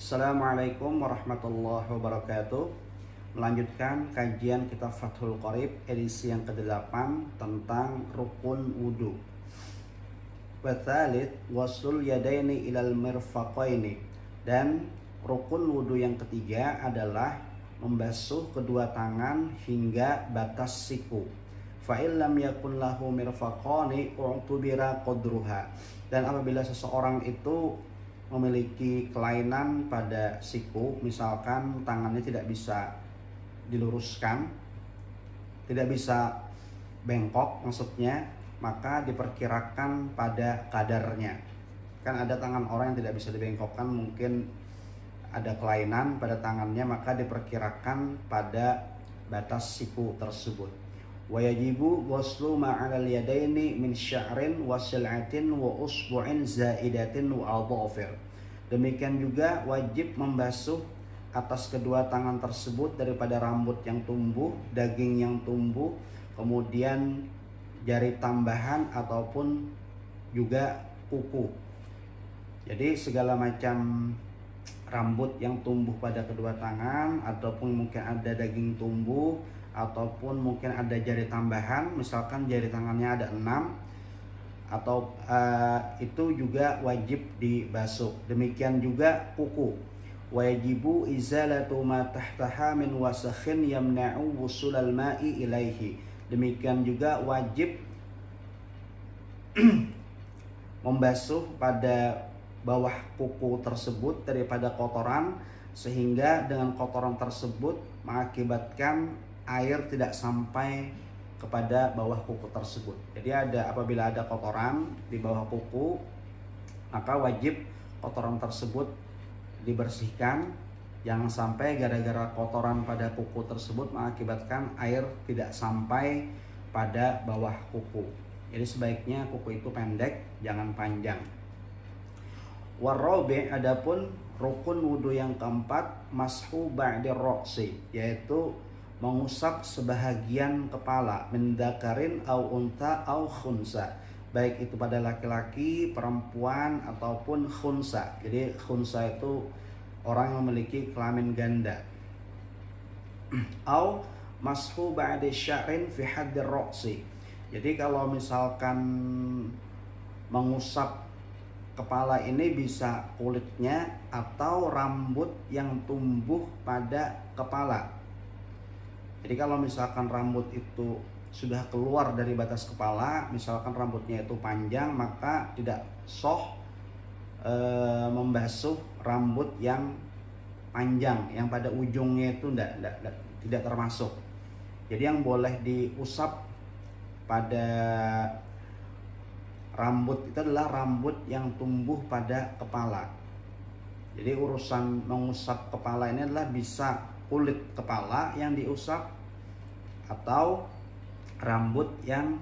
Assalamualaikum warahmatullahi wabarakatuh. Melanjutkan kajian kitab Fathul Qorib edisi yang ke-8 tentang rukun wudu. Watsalits waslul yadaini ilal mirfaqaini. Dan rukun wudu yang ketiga adalah membasuh kedua tangan hingga batas siku. Fa illam yakun lahu mirfaqani u'tubira qadruha. Dan apabila seseorang itu memiliki kelainan pada siku, misalkan tangannya tidak bisa diluruskan, tidak bisa bengkok maksudnya, maka diperkirakan pada kadarnya. Kan ada tangan orang yang tidak bisa dibengkokkan, mungkin ada kelainan pada tangannya, maka diperkirakan pada batas siku tersebut. Wa yajibu ghuslu ma'al yadaini min sya'rin wa sil'atin wa usbu'in zaidatin wa adhafir. Demikian juga wajib membasuh atas kedua tangan tersebut daripada rambut yang tumbuh, daging yang tumbuh, kemudian jari tambahan ataupun juga kuku. Jadi segala macam rambut yang tumbuh pada kedua tangan, ataupun mungkin ada daging tumbuh, ataupun mungkin ada jari tambahan, misalkan jari tangannya ada 6, atau itu juga wajib dibasuh. Demikian juga kuku. Wajibu izalatu ma tahtaha min wasakhin yamna'u wusulal ma'i ilaihi. Demikian juga wajib membasuh pada bawah kuku tersebut daripada kotoran, sehingga dengan kotoran tersebut mengakibatkan air tidak sampai kepada bawah kuku tersebut. Jadi apabila ada kotoran di bawah kuku, maka wajib kotoran tersebut dibersihkan. Jangan sampai gara-gara kotoran pada kuku tersebut mengakibatkan air tidak sampai pada bawah kuku. Jadi sebaiknya kuku itu pendek, jangan panjang. Warabi, adapun rukun wudu yang keempat, mashu ba'dir ra'si, yaitu mengusap sebahagian kepala, mendakarin au unta au khunsa, baik itu pada laki-laki, perempuan ataupun khunsa. Jadi khunsa itu orang yang memiliki kelamin ganda. Au mashu ba'di sya'rin fi haddir ra'si. Jadi kalau misalkan mengusap kepala ini bisa kulitnya atau rambut yang tumbuh pada kepala. Jadi kalau misalkan rambut itu sudah keluar dari batas kepala, misalkan rambutnya itu panjang, maka tidak sah membasuh rambut yang panjang, yang pada ujungnya itu tidak termasuk. Jadi yang boleh diusap pada rambut itu adalah rambut yang tumbuh pada kepala. Jadi urusan mengusap kepala ini adalah bisa kulit kepala yang diusap atau rambut yang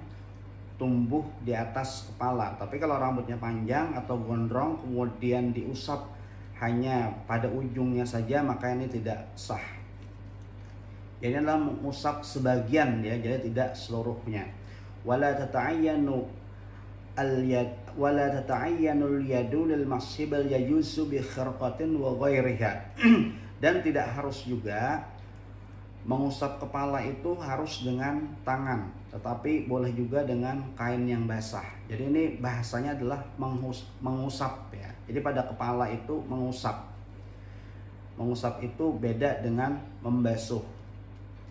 tumbuh di atas kepala. Tapi kalau rambutnya panjang atau gondrong kemudian diusap hanya pada ujungnya saja, maka ini tidak sah. Jadi adalah mengusap sebagian ya, jadi tidak seluruhnya. Wala tata'ayyanu al-yad wala tata'ayyanul yadu lil mashibal yajusu bi khirqatin wa ghairiha. Dan tidak harus juga mengusap kepala itu harus dengan tangan, tetapi boleh juga dengan kain yang basah. Jadi ini bahasanya adalah mengusap ya. Jadi pada kepala itu mengusap. Mengusap itu beda dengan membasuh.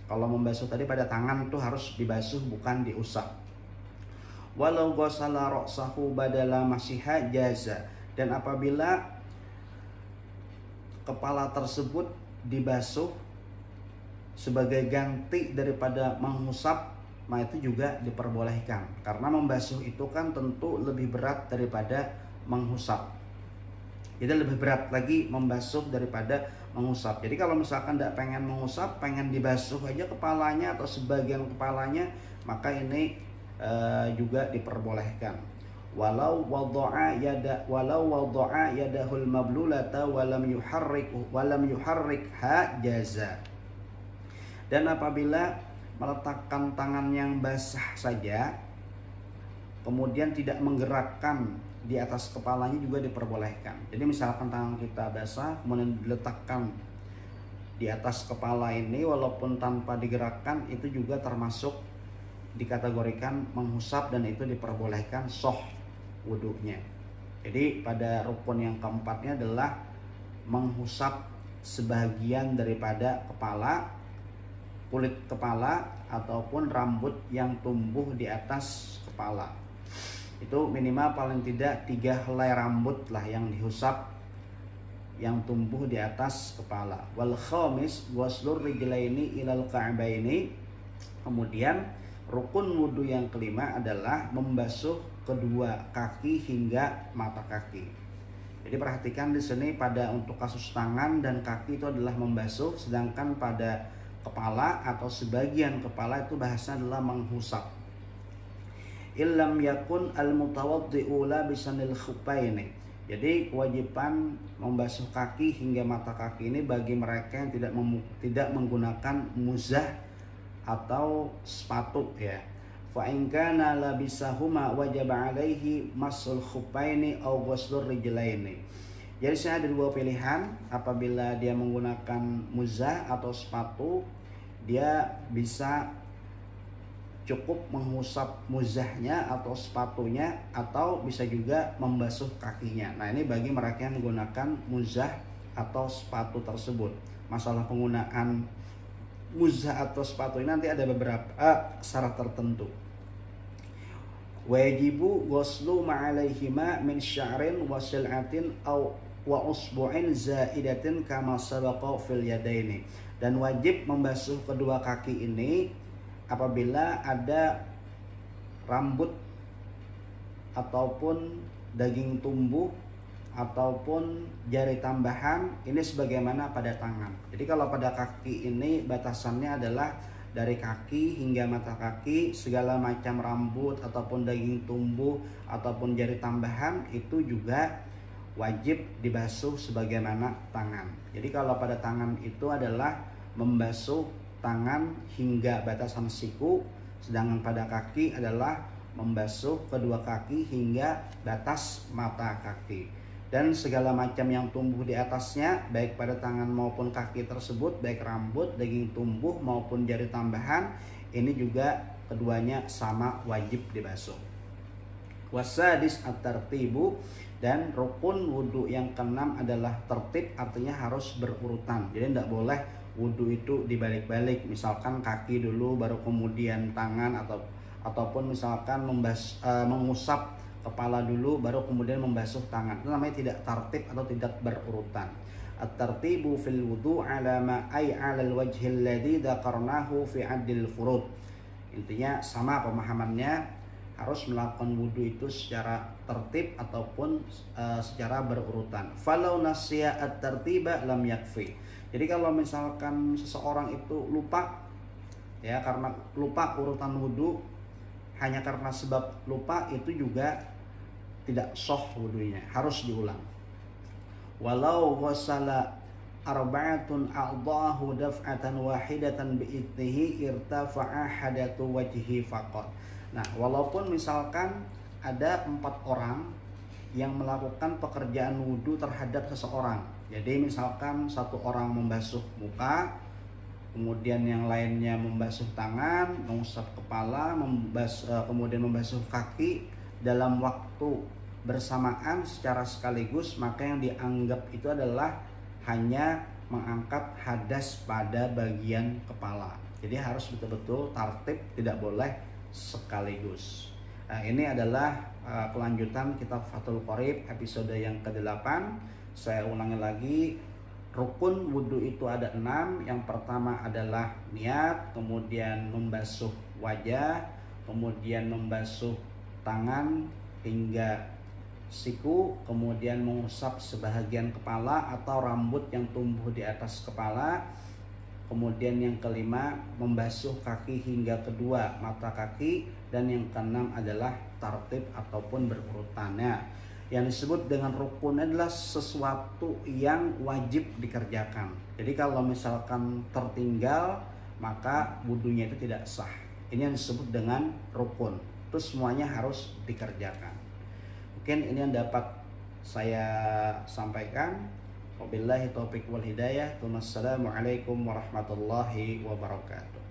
Kalau membasuh tadi pada tangan itu harus dibasuh, bukan diusap. Walau ghasala ra'sahu badala masiha jaza. Dan apabila kepala tersebut dibasuh sebagai ganti daripada mengusap, maka itu juga diperbolehkan. Karena membasuh itu kan tentu lebih berat daripada mengusap. Jadi lebih berat lagi membasuh daripada mengusap. Jadi kalau misalkan tidak pengen mengusap, pengen dibasuh aja kepalanya atau sebagian kepalanya, maka ini juga diperbolehkan. Walau wadha'a yadahul mablulata walam yuharrikha jaza. Dan apabila meletakkan tangan yang basah saja, kemudian tidak menggerakkan di atas kepalanya juga diperbolehkan. Jadi misalkan tangan kita basah kemudian diletakkan di atas kepala ini walaupun tanpa digerakkan, itu juga termasuk dikategorikan mengusap dan itu diperbolehkan sah wudunya. Jadi pada rukun yang keempatnya adalah mengusap sebagian daripada kepala, kulit kepala ataupun rambut yang tumbuh di atas kepala. Itu minimal paling tidak 3 helai rambut lah yang diusap yang tumbuh di atas kepala. Wal khamis ghuslur rijlaini ilal ka'baini. Kemudian rukun wudu yang kelima adalah membasuh kedua kaki hingga mata kaki. Jadi perhatikan di sini pada untuk kasus tangan dan kaki itu adalah membasuh, sedangkan pada kepala atau sebagian kepala itu bahasanya adalah menghusap. Illam yakun al-mutawaddi'u labisanil khuffaini. Jadi kewajiban membasuh kaki hingga mata kaki ini bagi mereka yang tidak menggunakan muzah atau sepatu ya. Fa in kana labisahuma wajaba alaihi masul khuffaini aw ghuslur rijlaini. Jadi saya ada 2 pilihan, apabila dia menggunakan muzah atau sepatu, dia bisa cukup mengusap muzahnya atau sepatunya, atau bisa juga membasuh kakinya. Nah ini bagi mereka yang menggunakan muzah atau sepatu tersebut. Masalah penggunaan muzah atau sepatu ini nanti ada beberapa syarat tertentu. Wajibu ghuslu ma'alaihima min sya'rin wa sil'atin aw wa usbu'in zaidatin kama sabaqa fil yadaini. Dan wajib membasuh kedua kaki ini apabila ada rambut ataupun daging tumbuh ataupun jari tambahan, ini sebagaimana pada tangan. Jadi kalau pada kaki ini batasannya adalah dari kaki hingga mata kaki, segala macam rambut ataupun daging tumbuh ataupun jari tambahan itu juga wajib dibasuh sebagaimana tangan. Jadi kalau pada tangan itu adalah membasuh tangan hingga batasan siku, sedangkan pada kaki adalah membasuh kedua kaki hingga batas mata kaki. Dan segala macam yang tumbuh di atasnya, baik pada tangan maupun kaki tersebut, baik rambut, daging tumbuh maupun jari tambahan, ini juga keduanya sama wajib dibasuh. Wasadis at-tartibu, dan rukun wudhu yang keenam adalah tertib, artinya harus berurutan. Jadi tidak boleh wudhu itu dibalik-balik, misalkan kaki dulu baru kemudian tangan, ataupun misalkan mengusap kepala dulu baru kemudian membasuh tangan. Itu namanya tidak tertib atau tidak berurutan. At-tartibu fil wudu ala ma ay ala al-wajhi alladhi dzakarnahu fi 'addil furud. Intinya sama pemahamannya, harus melakukan wudhu itu secara tertib ataupun secara berurutan. Falau nasiya at-tartiba lam yakfi. Jadi kalau misalkan seseorang itu lupa, ya karena lupa urutan wudhu, hanya karena sebab lupa, itu juga tidak sah wudhunya, harus diulang. Walau ghasala arba'atun a'dahu daf'atan wahidatan bi'idnihi irtafa'a hadatu wajhi faqat. Nah, walaupun misalkan ada 4 orang yang melakukan pekerjaan wudhu terhadap seseorang. Jadi misalkan satu orang membasuh muka, kemudian yang lainnya membasuh tangan, mengusap kepala, kemudian membasuh kaki dalam waktu bersamaan secara sekaligus, maka yang dianggap itu adalah hanya mengangkat hadas pada bagian kepala. Jadi harus betul-betul tertib, tidak boleh sekaligus. Nah, ini adalah kelanjutan kitab Fathul Qorib episode yang ke-8. Saya ulangi lagi, rukun wudhu itu ada 6. Yang pertama adalah niat, kemudian membasuh wajah, kemudian membasuh tangan hingga siku, kemudian mengusap sebahagian kepala atau rambut yang tumbuh di atas kepala, kemudian yang kelima membasuh kaki hingga kedua mata kaki, dan yang keenam adalah tartib ataupun berurutannya. Yang disebut dengan rukun adalah sesuatu yang wajib dikerjakan. Jadi kalau misalkan tertinggal, maka wudhunya itu tidak sah. Ini yang disebut dengan rukun. Itu semuanya harus dikerjakan. Mungkin ini yang dapat saya sampaikan. Wabillahi taufiq wal hidayah. Wassalamualaikum warahmatullahi wabarakatuh.